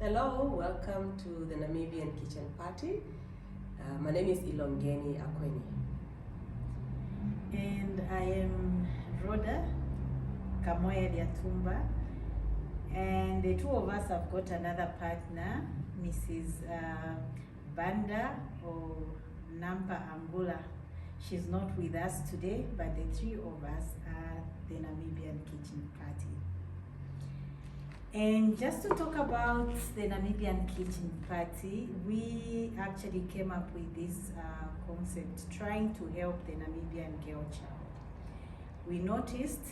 Hello, welcome to the Namibian Kitchen Party. My name is Ilo Events. And I am Rhoda Kamoya Liatumba, and the two of us have got another partner, Mrs. Banda or Nampa Angula. She's not with us today, but the three of us are the Namibian Kitchen Party. And just to talk about the Namibian Kitchen Party, we actually came up with this concept trying to help the Namibian girl child. We noticed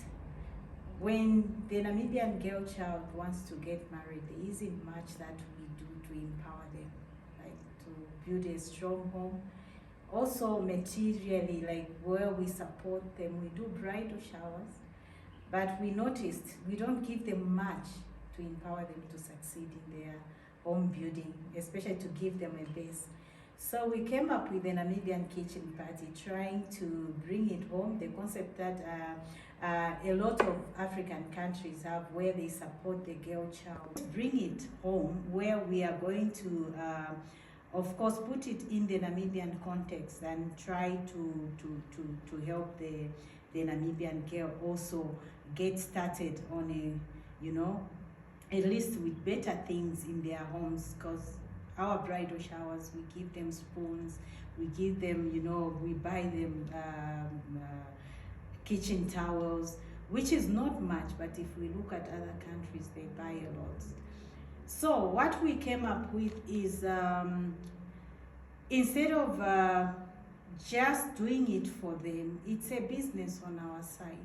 when the Namibian girl child wants to get married, there isn't much that we do to empower them, like to build a strong home. Also materially, like where we support them, we do bridal showers, but we noticed we don't give them much to empower them to succeed in their home building, especially to give them a base. So we came up with the Namibian Kitchen Party, trying to bring it home, the concept that a lot of African countries have where they support the girl child. Bring it home where we are going to, of course, put it in the Namibian context and try to help the Namibian girl also get started on a, at least with better things in their homes, because our bridal showers, we give them spoons, we give them, we buy them kitchen towels, which is not much, but if we look at other countries, they buy a lot. So what we came up with is, instead of just doing it for them, it's a business on our side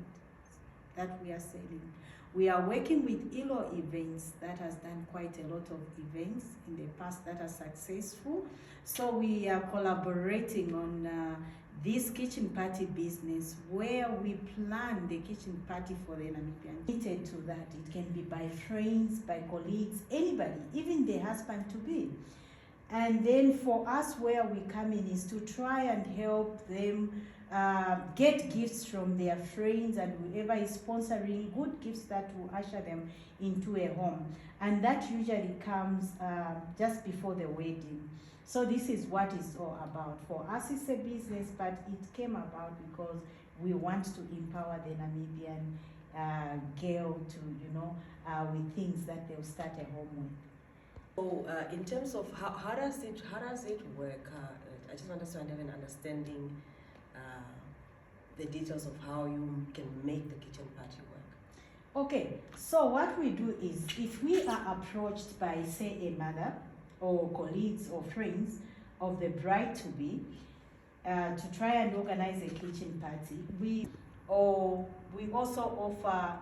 that we are selling. We are working with Ilo Events that has done quite a lot of events in the past that are successful. So we are collaborating on this kitchen party business where we plan the kitchen party for the Namibian. Related to that, it can be by friends, by colleagues, anybody, even the husband to be. And then for us, where we come in is to try and help them get gifts from their friends and whoever is sponsoring, good gifts that will usher them into a home. And that usually comes just before the wedding. So this is what it's all about. For us, it's a business, but it came about because we want to empower the Namibian girl to, with things that they'll start a home with. So in terms of how does it work? I just want us to have an understanding the details of how you can make the kitchen party work. Okay, so what we do is, if we are approached by, say, a mother or colleagues or friends of the bride-to-be to try and organize a kitchen party, we also offer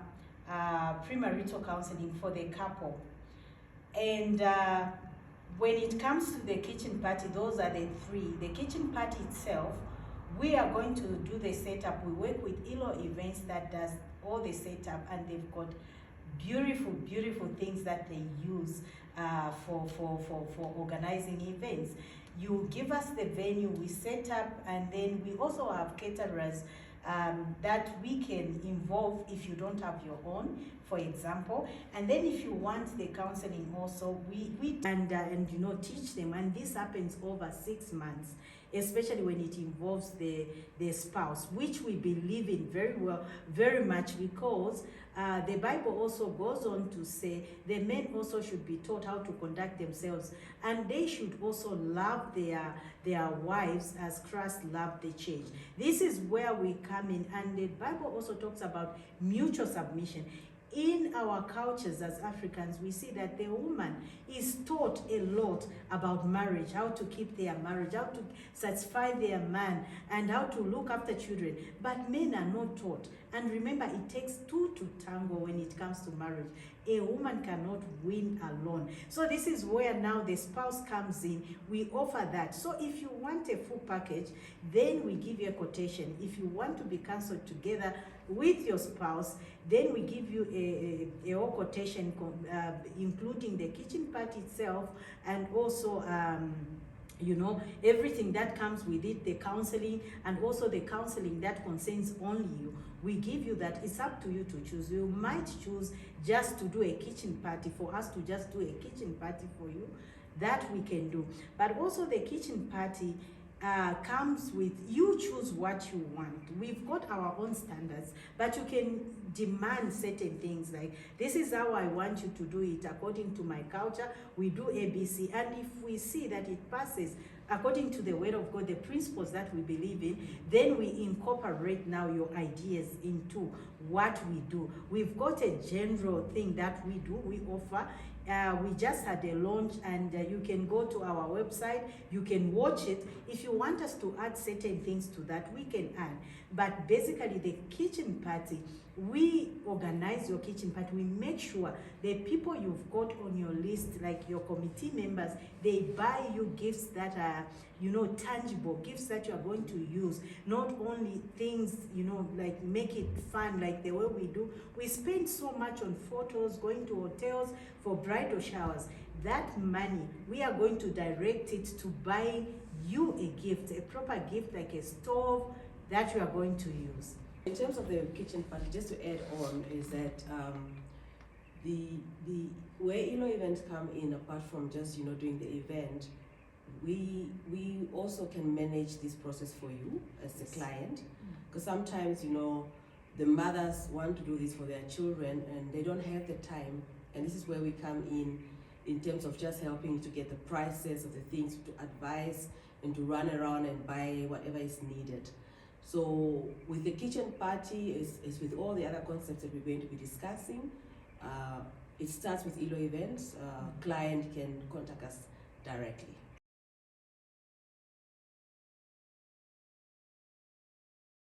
premarital counseling for the couple. And when it comes to the kitchen party, those are the three. The kitchen party itself, we are going to do the setup. We work with Ilo Events that does all the setup, and they've got beautiful, beautiful things that they use for organizing events. You give us the venue, we set up, and then we also have caterers that we can involve if you don't have your own, for example. And then if you want the counseling also, we teach them, and this happens over 6 months, especially when it involves the spouse, which we believe in very much, because the Bible also goes on to say the men also should be taught how to conduct themselves, and they should also love their wives as Christ loved the church. This is where we come in, and the Bible also talks about mutual submission. In our cultures as Africans, we see that the woman is taught a lot about marriage, how to keep their marriage, how to satisfy their man, and how to look after children. But men are not taught. And remember, it takes two to tango when it comes to marriage. A woman cannot win alone. So this is where now the spouse comes in. We offer that. So if you want a full package, then we give you a quotation. If you want to be counseled together with your spouse, then we give you a whole quotation, including the kitchen party itself, and also everything that comes with it, the counseling, and also the counseling that concerns only you. we give you that. It's up to you to choose. You might choose just to do a kitchen party, for us to just do a kitchen party for you. That we can do. But also the kitchen party comes with, you choose what you want. We've got our own standards, but you can demand certain things like, this is how I want you to do it according to my culture. We do ABC, and if we see that it passes according to the word of God, the principles that we believe in, then we incorporate now your ideas into what we do. We've got a general thing that we do, we offer. We just had a launch, and you can go to our website, you can watch it. If you want us to add certain things to that, we can add. But basically the kitchen party, we organize your kitchen party. We make sure the people you've got on your list, like your committee members, they buy you gifts that are, you know, tangible, gifts that you are going to use. Not only things, you know, like make it fun like the way we do. We spend so much on photos, going to hotels for bridal showers. That money, we are going to direct it to buy you a gift, a proper gift like a stove that you are going to use. In terms of the kitchen party, just to add on, is that the where Ilo Events come in, apart from just, you know, doing the event, we also can manage this process for you as the client, because sometimes, you know, the mothers want to do this for their children and they don't have the time, and this is where we come in terms of just helping to get the prices of the things, to advise and to run around and buy whatever is needed. So with the kitchen party, is with all the other concepts that we're going to be discussing. It starts with Ilo Events. Client can contact us directly.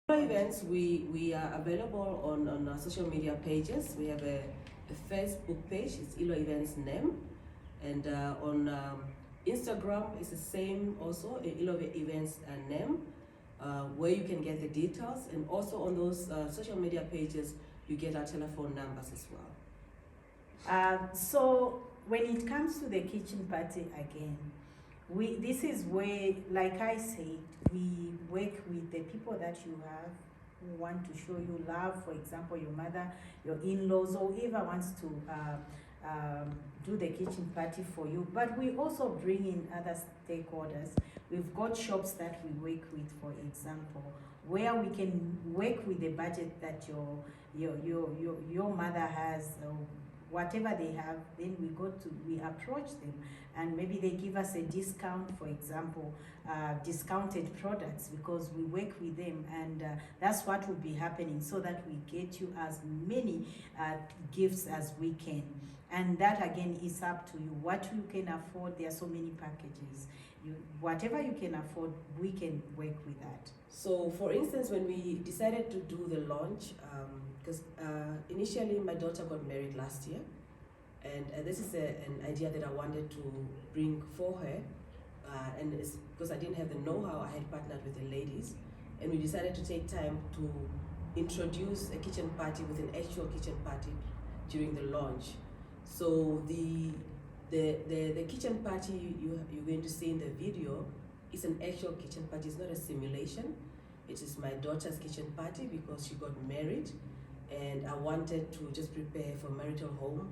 Ilo Events, we are available on our social media pages. We have a Facebook page, it's Ilo Events Nam, and on Instagram it's the same also, Ilo Events Nam. Where you can get the details, and also on those social media pages you get our telephone numbers as well. So when it comes to the kitchen party, again, this is where, like I said, we work with the people that you have who want to show you love. For example, your mother, your in-laws, or whoever wants to do the kitchen party for you. But we also bring in other stakeholders. We've got shops that we work with, for example, where we can work with the budget that your mother has, whatever they have. Then we approach them, and maybe they give us a discount, for example, discounted products, because we work with them, and that's what will be happening, so that we get you as many gifts as we can. And that again is up to you, what you can afford. There are so many packages. Whatever you can afford, we can work with that. So for instance, when we decided to do the launch, because initially my daughter got married last year, and this is an idea that I wanted to bring for her, and it's because I didn't have the know-how. I had partnered with the ladies, and we decided to take time to introduce a kitchen party with an actual kitchen party during the launch. So the kitchen party you're going to see in the video is an actual kitchen party. It's not a simulation. It is my daughter's kitchen party because she got married, and I wanted to just prepare for marital home,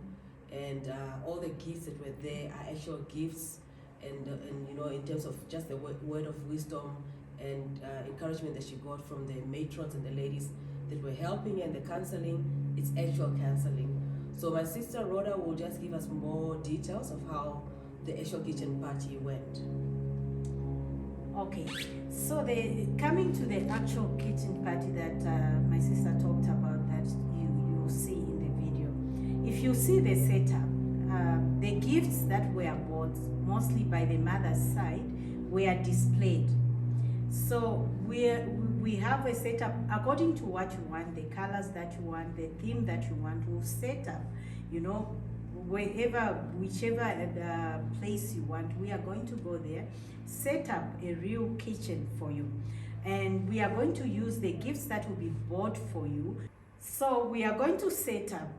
and all the gifts that were there are actual gifts, and you know, in terms of just the word of wisdom and encouragement that she got from the matrons and the ladies that were helping, and the counseling, it's actual counseling. So my sister Rhoda will just give us more details of how the actual kitchen party went. Okay, so coming to the actual kitchen party that my sister talked about, that you see in the video. If you see the setup, the gifts that were bought, mostly by the mother's side, were displayed. So we have a setup according to what you want, the colors that you want, the theme that you want. We'll set up, you know, whichever place you want. We are going to go there, set up a real kitchen for you, and we are going to use the gifts that will be bought for you. So we are going to set up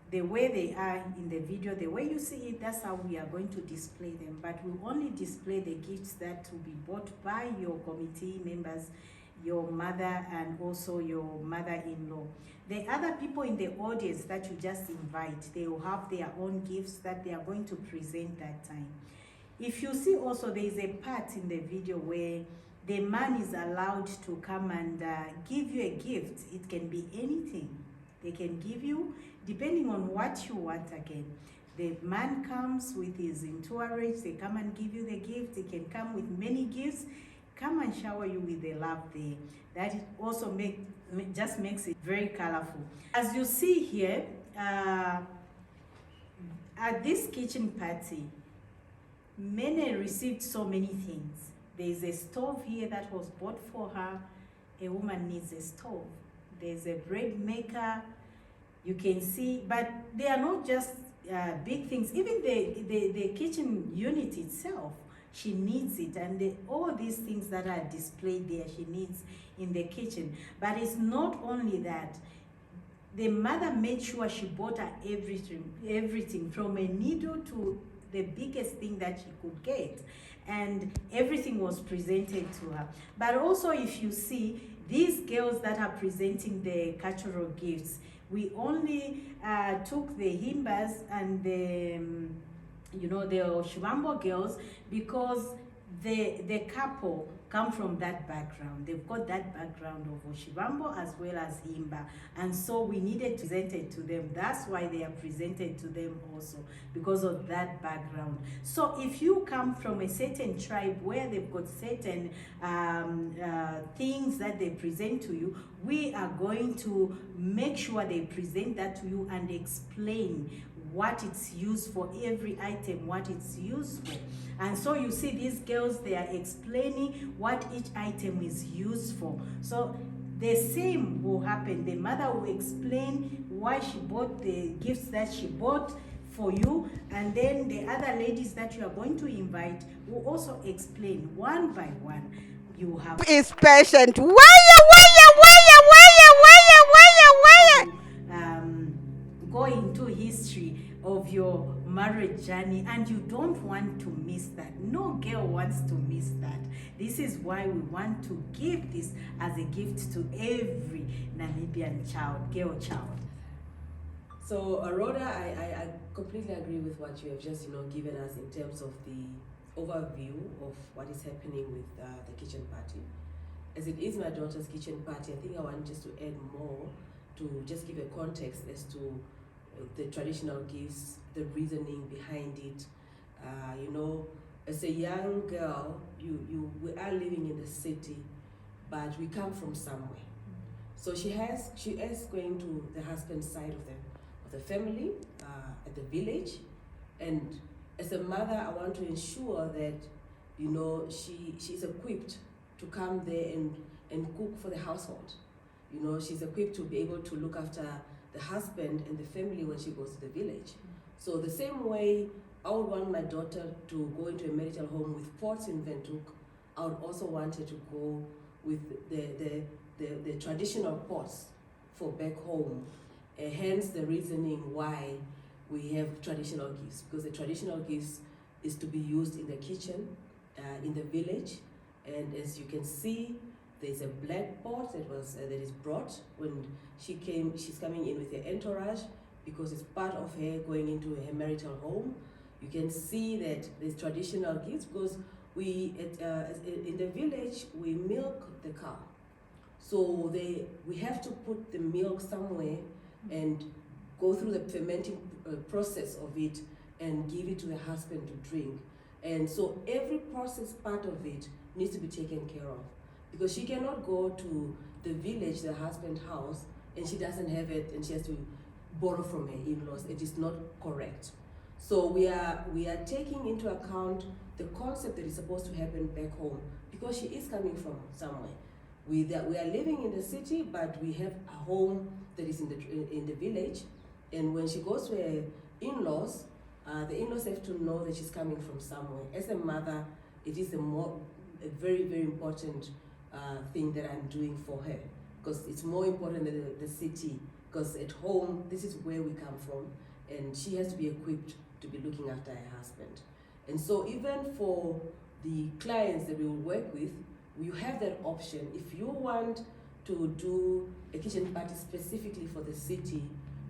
the way they are in the video, the way you see it, that's how we are going to display them. But we'll only display the gifts that will be bought by your committee members, your mother and also your mother-in-law. The other people in the audience that you just invite, they will have their own gifts that they are going to present that time. If you see also, there is a part in the video where the man is allowed to come and give you a gift. It can be anything. They can give you, depending on what you want again. The man comes with his entourage, they come and give you the gift. They can come with many gifts, come and shower you with the love there. That also just makes it very colorful. As you see here, at this kitchen party, Mene received so many things. There's a stove here that was bought for her. A woman needs a stove. There's a bread maker. You can see, but they are not just big things. Even the kitchen unit itself, she needs it, and all these things that are displayed there, she needs in the kitchen. But it's not only that. The mother made sure she bought her everything from a needle to the biggest thing that she could get, and everything was presented to her. But also, if you see these girls that are presenting the cultural gifts, we only took the Himbas and the the Oshibambo girls because the couple come from that background. They've got that background of Oshibambo as well as Himba, and so we needed to present it to them. That's why they are presented to them also, because of that background. So if you come from a certain tribe where they've got certain things that they present to you, we are going to make sure they present that to you and explain what it's used for, every item, what it's used for. And so you see these girls, they are explaining what each item is used for. So the same will happen. The mother will explain why she bought the gifts that she bought for you, and then the other ladies that you are going to invite will also explain one by one. You have is patient. Go into history of your marriage journey, and you don't want to miss that. No girl wants to miss that. This is why we want to give this as a gift to every Namibian girl child. So Rhoda, I completely agree with what you have just given us in terms of the overview of what is happening with the kitchen party. As it is my daughter's kitchen party, I think I want just to add more to just give a context as to the traditional gifts, the reasoning behind it. As a young girl, we are living in the city, but we come from somewhere. So she is going to the husband's side of the family at the village, and as a mother, I want to ensure that she's equipped to come there and cook for the household. She's equipped to be able to look after the husband and the family when she goes to the village. So the same way I would want my daughter to go into a marital home with pots in Ventuk, I would also want her to go with the traditional pots for back home. Hence the reasoning why we have traditional gifts, because the traditional gifts is to be used in the kitchen, in the village. And as you can see, there's a black pot that is brought when she came. She's coming in with her entourage because it's part of her going into her marital home. You can see that there's traditional gifts because in the village we milk the cow, so we have to put the milk somewhere and go through the fermenting process of it and give it to the husband to drink. And so every process part of it needs to be taken care of, because she cannot go to the village, the husband's house, and she doesn't have it and she has to borrow from her in-laws. It is not correct. So we are taking into account the concept that is supposed to happen back home, because she is coming from somewhere. We are living in the city, but we have a home that is in the village, and when she goes to her in-laws, the in-laws have to know that she's coming from somewhere. As a mother, it is a very, very important thing that I'm doing for her, because it's more important than the city, because at home, this is where we come from, and she has to be equipped to be looking after her husband. And so even for the clients that we will work with, you have that option. If you want to do a kitchen party specifically for the city,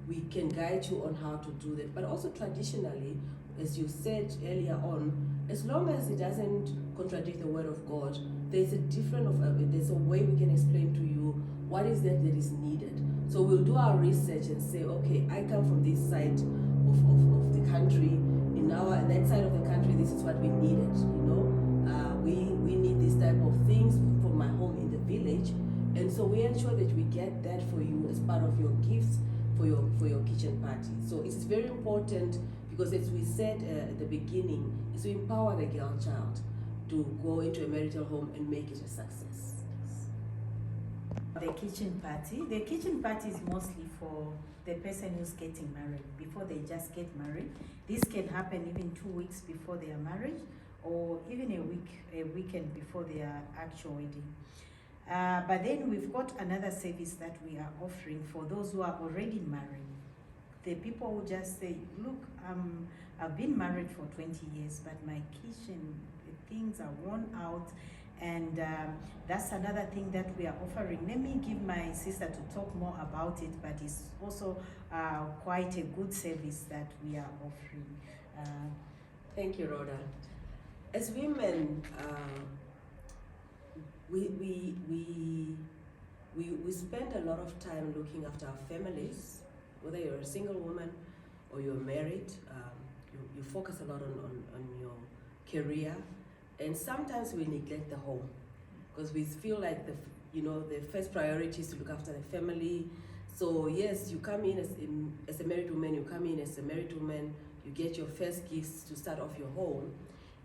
we can guide you on how to do that. But also traditionally, as you said earlier on, as long as it doesn't contradict the word of God, there's a way we can explain to you what is that is needed. So we'll do our research and say, okay, I come from this side of the country. In that side of the country, this is what we needed. We need this type of things for my home in the village, and so we ensure that we get that for you as part of your gifts for your kitchen party. So it's very important because, as we said at the beginning, is to empower the girl child to go into a marital home and make it a success. The kitchen party is mostly for the person who's getting married, before they just get married. This can happen even 2 weeks before their marriage, or even a weekend before their actual wedding. But then we've got another service that we are offering for those who are already married. The people who just say, look, I've been married for 20 years, but my kitchen, the things are worn out, and that's another thing that we are offering. Let me give my sister to talk more about it, but it's also quite a good service that we are offering. Thank you, Rhoda. As women, we spend a lot of time looking after our families. Whether you're a single woman or you're married, you focus a lot on your career, and sometimes we neglect the home because we feel like the first priority is to look after the family. So yes, you come in as a married woman, you get your first gifts to start off your home.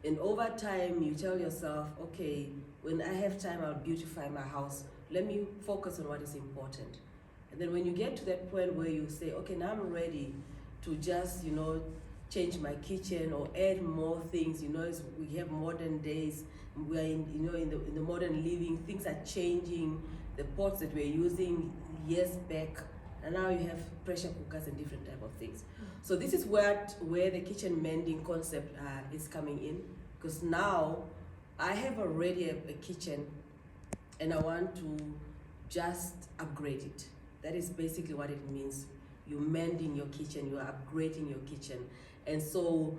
And over time, you tell yourself, okay, when I have time, I'll beautify my house. Let me focus on what is important. And then when you get to that point where you say, okay, now I'm ready to just, change my kitchen or add more things. We have modern days. We are in the modern living. Things are changing. The pots that we're using years back, and now you have pressure cookers and different type of things. So this is where the kitchen mending concept is coming in, because now I have already a kitchen and I want to just upgrade it. That is basically what it means. You're mending your kitchen, you're upgrading your kitchen. And so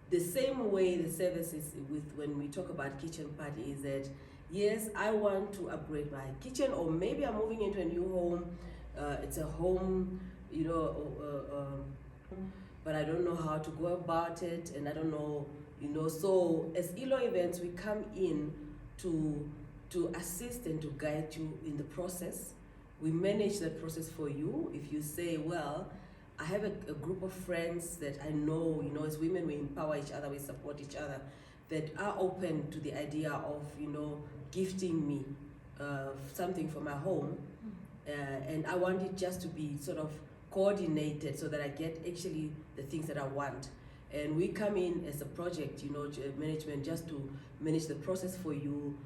the same way the service is when we talk about kitchen party is that, yes, I want to upgrade my kitchen, or maybe I'm moving into a new home. It's a home, but I don't know how to go about it, and I don't know, so as Ilo Events, we come in to assist and to guide you in the process. We manage that process for you. If you say, well, I have a group of friends that I know, as women, we empower each other, we support each other, that are open to the idea of, gifting me something for my home. And I want it just to be sort of coordinated so that I get actually the things that I want. And we come in as a project, management, just to manage the process for you,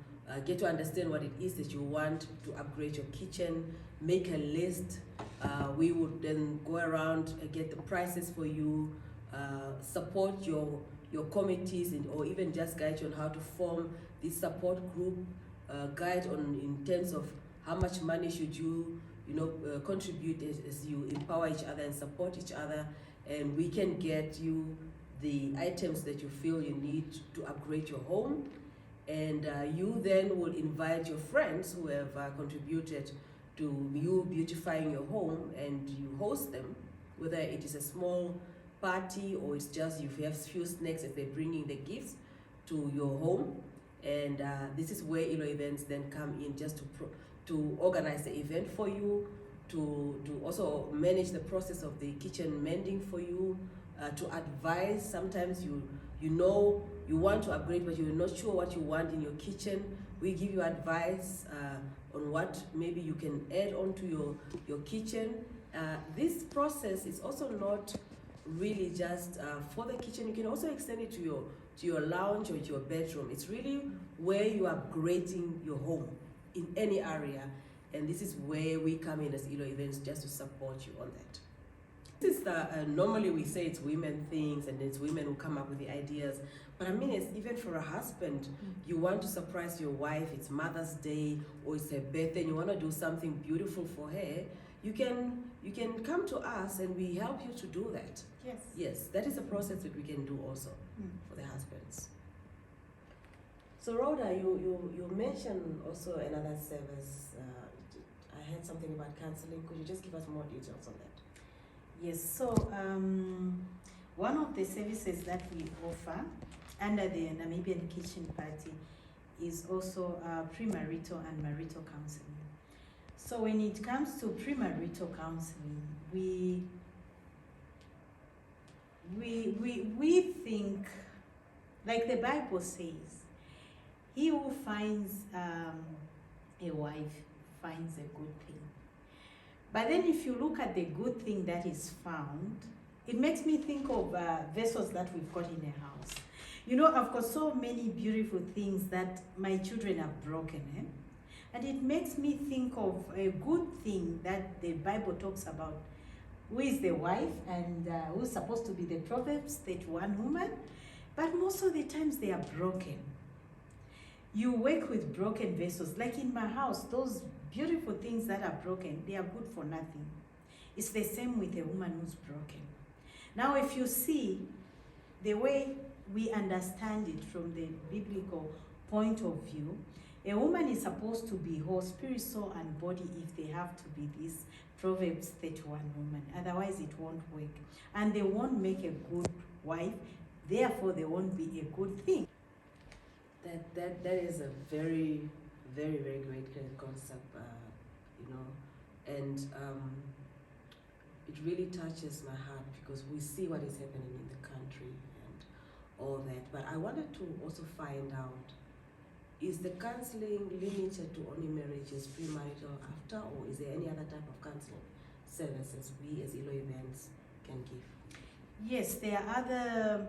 get to understand what it is that you want to upgrade your kitchen, make a list. We would then go around and get the prices for you, support your committees, or even just guide you on how to form this support group, guide on in terms of how much money should you contribute as you empower each other and support each other, and we can get you the items that you feel you need to upgrade your home. And you then will invite your friends who have contributed to you beautifying your home, and you host them, whether it is a small party or it's just you have few snacks as they're bringing the gifts to your home. And this is where Ilo Events then come in, just to organize the event for you, to also manage the process of the kitchen mending for you, to advise. Sometimes you want to upgrade, but you're not sure what you want in your kitchen. We give you advice on what maybe you can add on to your kitchen. This process is also not really just for the kitchen. You can also extend it to your lounge or to your bedroom. It's really where you are upgrading your home in any area, and this is where we come in as Ilo Events, just to support you on that. This is normally we say it's women things and it's women who come up with the ideas. But I mean, it's even for a husband, you want to surprise your wife, it's Mother's Day or it's her birthday, and you want to do something beautiful for her, you can come to us and we help you to do that. Yes. Yes, that is a process that we can do also for the husbands. So Rhoda, you mentioned also another service. I heard something about counselling. Could you just give us more details on that? Yes, so one of the services that we offer under the Namibian Kitchen Party is also premarital and marital counseling. So when it comes to premarital counseling, we think, like the Bible says, he who finds a wife finds a good thing. But then if you look at the good thing that is found, it makes me think of vessels that we've got in a house. You know, I've got so many beautiful things that my children have broken, and it makes me think of a good thing that the Bible talks about, who is the wife and who's supposed to be the Proverbs 31 woman, but most of the times they are broken. You work with broken vessels. Like in my house, those beautiful things that are broken, they are good for nothing. It's the same with a woman who's broken. Now, if you see the way we understand it from the biblical point of view, a woman is supposed to be whole, spirit, soul, and body if they have to be this Proverbs 31 woman. Otherwise, it won't work. And they won't make a good wife. Therefore, they won't be a good thing. That is a very, very, very great concept, and it really touches my heart because we see what is happening in the country and all that. But I wanted to also find out, is the counseling limited to only marriages, premarital, after, or is there any other type of counseling services we as Ilo Events can give? Yes, there are other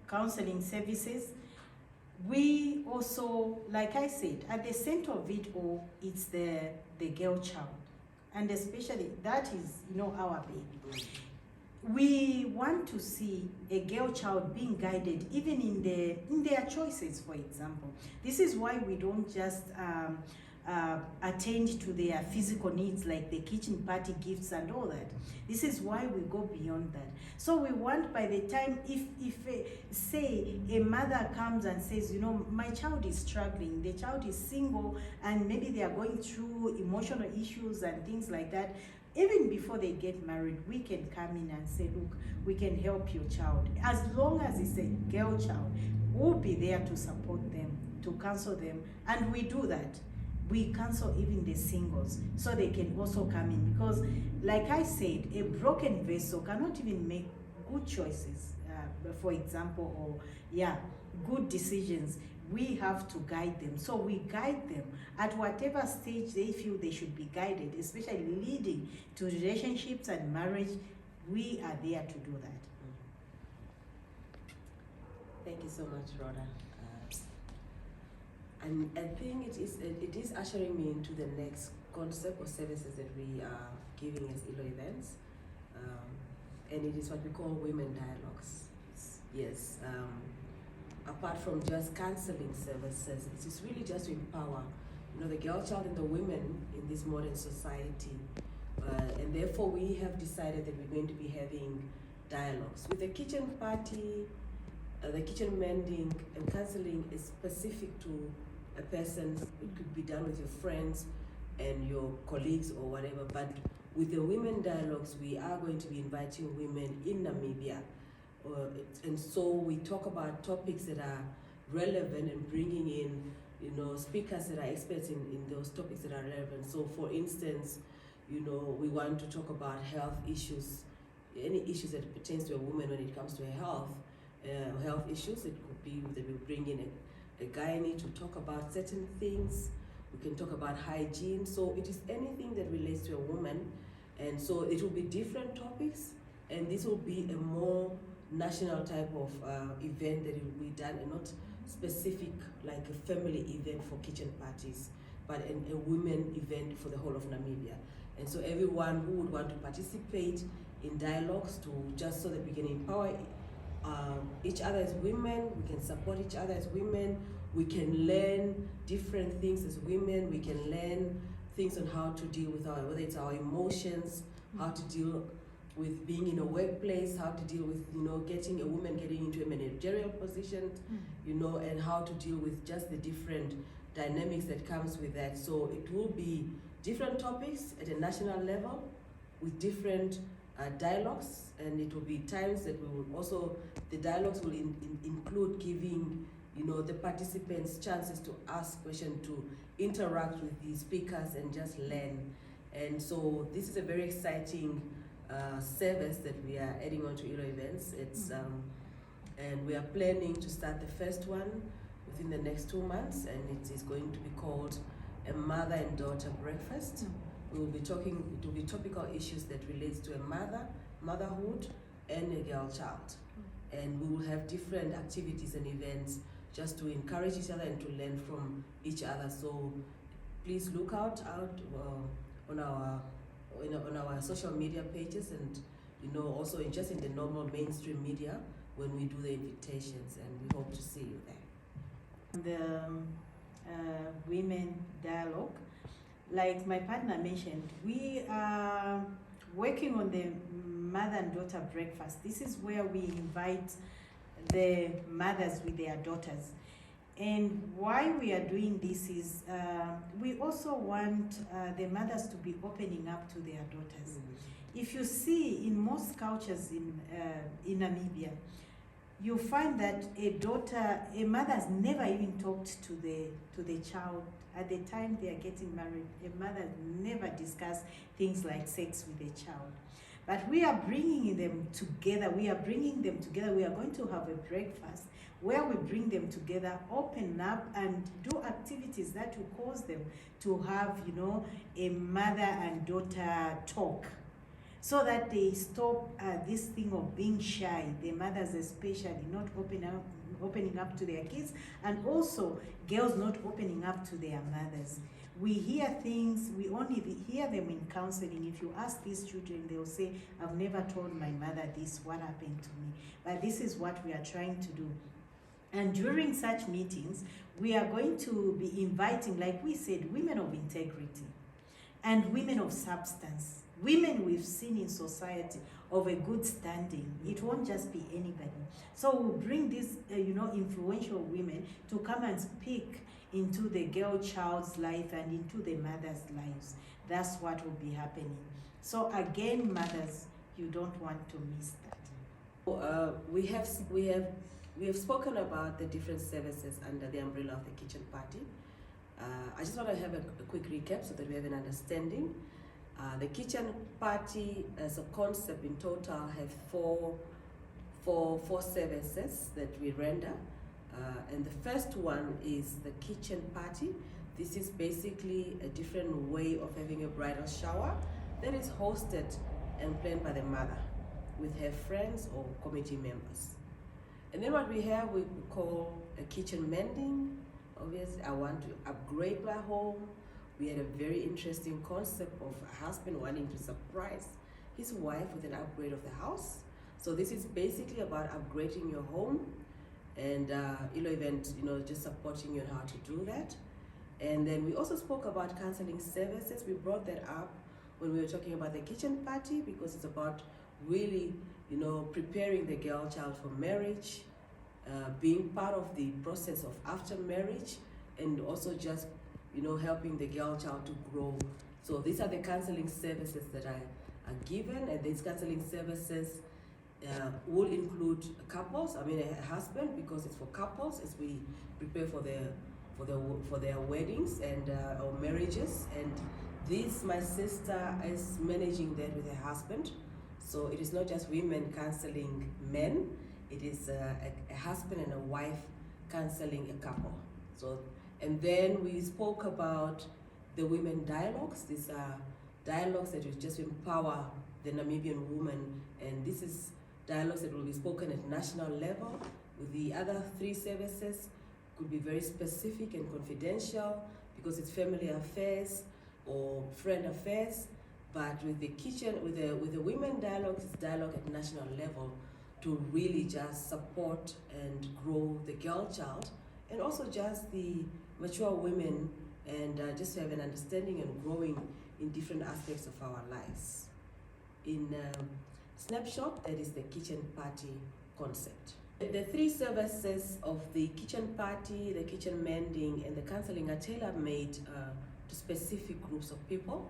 counseling services. We also, like I said, at the center of it all, it's the girl child. And especially, that is, our baby. We want to see a girl child being guided even in their choices, for example. This is why we don't just attend to their physical needs like the kitchen party gifts and all that. This is why we go beyond that. So we want, by the time, if say a mother comes and says, my child is struggling, the child is single, and maybe they are going through emotional issues and things like that, even before they get married, we can come in and say, look, we can help your child. As long as it's a girl child, we'll be there to support them, to counsel them, and we do that. We counsel even the singles so they can also come in, because like I said, a broken vessel cannot even make good choices, for example, or good decisions. We have to guide them. So we guide them at whatever stage they feel they should be guided, especially leading to relationships and marriage. We are there to do that. Thank you so much, Rhoda. And I think it is ushering me into the next concept or services that we are giving as Ilo Events, and it is what we call women dialogues. Yes. Apart from just counseling services, it is really just to empower, the girl child and the women in this modern society, and therefore we have decided that we're going to be having dialogues with the kitchen party. The kitchen mending and counseling is specific to a person. It could be done with your friends and your colleagues or whatever, but with the women dialogues, we are going to be inviting women in Namibia. And so we talk about topics that are relevant and bringing in, speakers that are experts in those topics that are relevant. So for instance, we want to talk about health issues, any issues that pertains to a woman when it comes to her health issues. It could be that we bring in a gynae to talk about certain things. We can talk about hygiene. So it is anything that relates to a woman. And so it will be different topics, and this will be a more national type of event that will be done, and not specific like a family event for kitchen parties, but a women event for the whole of Namibia. And so everyone who would want to participate in dialogues just so that we can empower each other as women, we can support each other as women, we can learn different things as women, we can learn things on how to deal with whether it's our emotions, how to deal with being in a workplace, how to deal with, getting a woman getting into a managerial position, and how to deal with just the different dynamics that comes with that. So it will be different topics at a national level with different dialogues, and it will be times that we will also, the dialogues will include giving, the participants chances to ask questions, to interact with the speakers and just learn. And so this is a very exciting service that we are adding on to Ilo Events. It's and we are planning to start the first one within the next 2 months, and it is going to be called a mother and daughter breakfast. We will be talking, it will be topical issues that relates to a motherhood and a girl child. And we will have different activities and events just to encourage each other and to learn from each other. So please look out on our social media pages, and also just in the normal mainstream media when we do the invitations, and we hope to see you there. The women dialogue, like my partner mentioned, we are working on the mother and daughter breakfast. This is where we invite the mothers with their daughters. And why we are doing this is we also want the mothers to be opening up to their daughters. If you see in most cultures in Namibia, you find that a mother has never even talked to the child at the time they are getting married. A mother never discussed things like sex with a child. But we are bringing them together. We are going to have a breakfast where we bring them together, open up, and do activities that will cause them to have, a mother and daughter talk, so that they stop this thing of being shy, the mothers especially not opening up to their kids, and also girls not opening up to their mothers. We hear things, we only hear them in counseling. If you ask these children, they'll say, I've never told my mother this, what happened to me. But this is what we are trying to do. And during such meetings, we are going to be inviting, like we said, women of integrity and women of substance. Women we've seen in society of a good standing. It won't just be anybody. So we'll bring these, influential women to come and speak into the girl child's life and into the mother's lives. That's what will be happening. So again, mothers, you don't want to miss that. We have spoken about the different services under the umbrella of the kitchen party. I just want to have a quick recap so that we have an understanding. The kitchen party as a concept in total have four services that we render. And the first one is the kitchen party. This is basically a different way of having a bridal shower that is hosted and planned by the mother with her friends or committee members. And then what we have, we call a kitchen mending. Obviously, I want to upgrade my home. We had a very interesting concept of a husband wanting to surprise his wife with an upgrade of the house. So this is basically about upgrading your home, and Ilo Event, just supporting you on how to do that. And then we also spoke about counseling services. We brought that up when we were talking about the kitchen party, because it's about really, preparing the girl child for marriage, being part of the process of after marriage, and also just, helping the girl child to grow. So these are the counseling services that are given, and these counseling services will include couples, a husband, because it's for couples as we prepare for their weddings and or marriages. And this, my sister is managing that with her husband. So it is not just women counseling men, it is a husband and a wife counseling a couple. So, and then we spoke about the women dialogues. These are dialogues that will just empower the Namibian woman, and this is dialogues that will be spoken at national level. With the other three services could be very specific and confidential because it's family affairs or friend affairs. But with the kitchen, with the women dialogue, it's dialogue at national level to really just support and grow the girl child, and also just the mature women, and just to have an understanding and growing in different aspects of our lives. In snapshot, that is the kitchen party concept. The three services of the kitchen party, the kitchen mending, and the counseling are tailor-made to specific groups of people.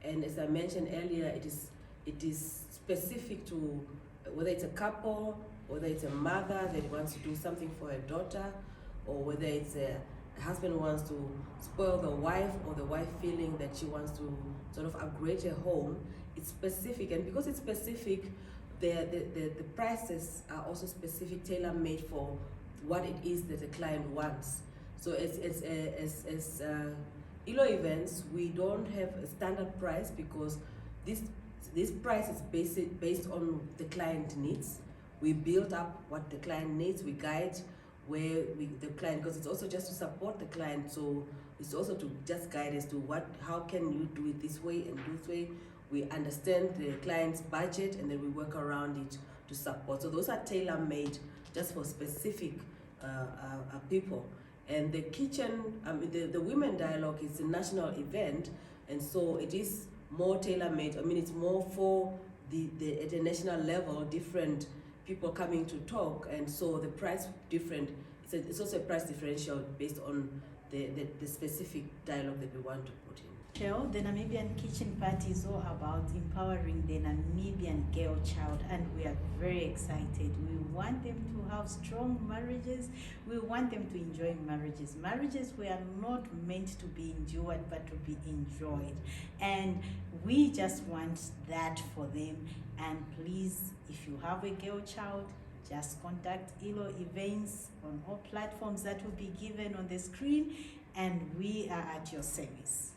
And as I mentioned earlier, it is specific to whether it's a couple, whether it's a mother that wants to do something for her daughter, or whether it's a husband who wants to spoil the wife, or the wife feeling that she wants to sort of upgrade her home. It's specific, and because it's specific, the prices are also specific, tailor-made for what it is that the client wants. So as Ilo Events, we don't have a standard price, because this price is based on the client needs. We build up what the client needs. We guide where the client, because it's also just to support the client. So it's also to just guide as to how can you do it this way and do this way. We understand the client's budget, and then we work around it to support. So those are tailor-made just for specific people. And the kitchen, the women dialogue is a national event, and so it is more tailor-made. I mean, it's more for at a national level, different people coming to talk, and so the price different. It's also a price differential based on the specific dialogue that we want to put in. The Namibian Kitchen Party is all about empowering the Namibian girl child, and we are very excited. We want them to have strong marriages. We want them to enjoy marriages. Marriages were not meant to be endured, but to be enjoyed. And we just want that for them. And please, if you have a girl child, just contact Ilo Events on all platforms that will be given on the screen, and we are at your service.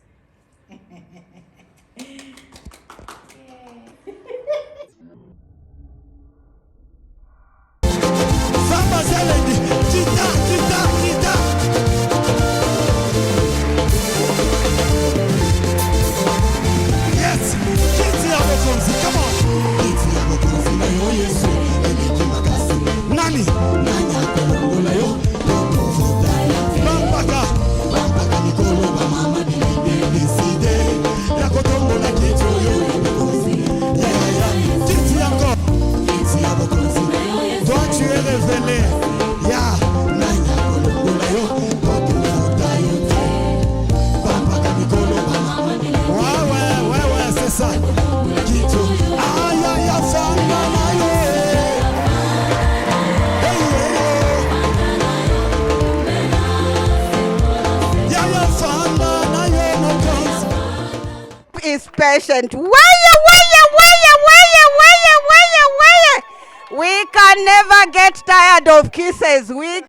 Is patient. We can never get tired of kisses. We